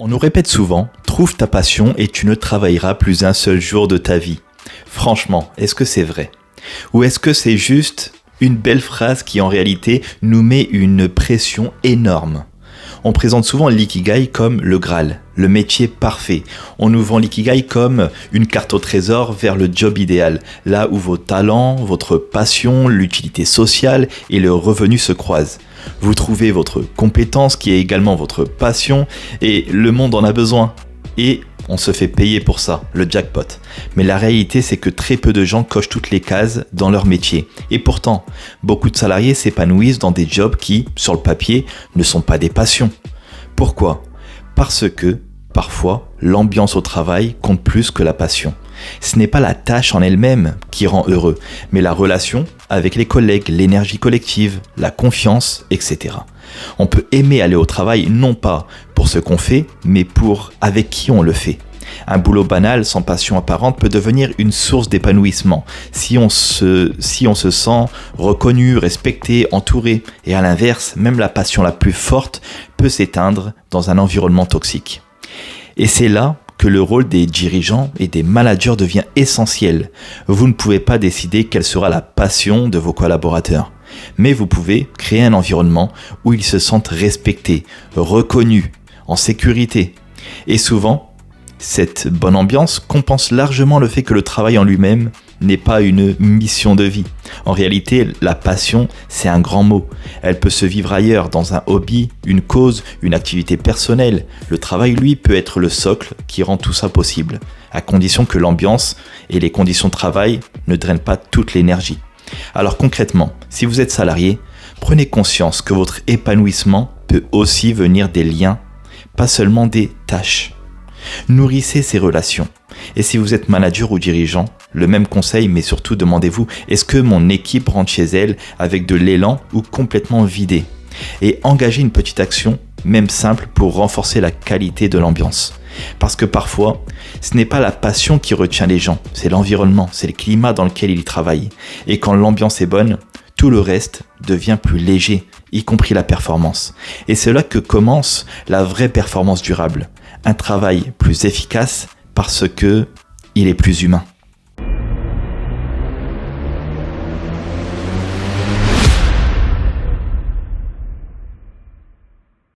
On nous répète souvent, trouve ta passion et tu ne travailleras plus un seul jour de ta vie. Franchement, est-ce que c'est vrai? Ou est-ce que c'est juste une belle phrase qui en réalité nous met une pression énorme? On présente souvent l'ikigai comme le Graal, le métier parfait. On nous vend l'ikigai comme une carte au trésor vers le job idéal, là où vos talents, votre passion, l'utilité sociale et le revenu se croisent. Vous trouvez votre compétence qui est également votre passion et le monde en a besoin. Et on se fait payer pour ça, le jackpot. Mais la réalité, c'est que très peu de gens cochent toutes les cases dans leur métier. Et pourtant, beaucoup de salariés s'épanouissent dans des jobs qui, sur le papier, ne sont pas des passions. Pourquoi ? Parce que, parfois, l'ambiance au travail compte plus que la passion. Ce n'est pas la tâche en elle-même qui rend heureux, mais la relation avec les collègues, l'énergie collective, la confiance, etc. On peut aimer aller au travail non pas pour ce qu'on fait, mais pour avec qui on le fait. Un boulot banal sans passion apparente peut devenir une source d'épanouissement si on se sent reconnu, respecté, entouré. Et à l'inverse, même la passion la plus forte peut s'éteindre dans un environnement toxique. Et c'est là que le rôle des dirigeants et des managers devient essentiel. Vous ne pouvez pas décider quelle sera la passion de vos collaborateurs. Mais vous pouvez créer un environnement où ils se sentent respectés, reconnus, en sécurité. Et souvent, cette bonne ambiance compense largement le fait que le travail en lui-même n'est pas une mission de vie. En réalité, la passion, c'est un grand mot. Elle peut se vivre ailleurs, dans un hobby, une cause, une activité personnelle. Le travail, lui, peut être le socle qui rend tout ça possible, à condition que l'ambiance et les conditions de travail ne drainent pas toute l'énergie. Alors concrètement, si vous êtes salarié, prenez conscience que votre épanouissement peut aussi venir des liens, pas seulement des tâches. Nourrissez ces relations. Et si vous êtes manager ou dirigeant, le même conseil, mais surtout demandez-vous, est-ce que mon équipe rentre chez elle avec de l'élan ou complètement vidée? Et engagez une petite action, même simple, pour renforcer la qualité de l'ambiance. Parce que parfois, ce n'est pas la passion qui retient les gens, c'est l'environnement, c'est le climat dans lequel ils travaillent. Et quand l'ambiance est bonne, tout le reste devient plus léger, y compris la performance. Et c'est là que commence la vraie performance durable. Un travail plus efficace parce que il est plus humain.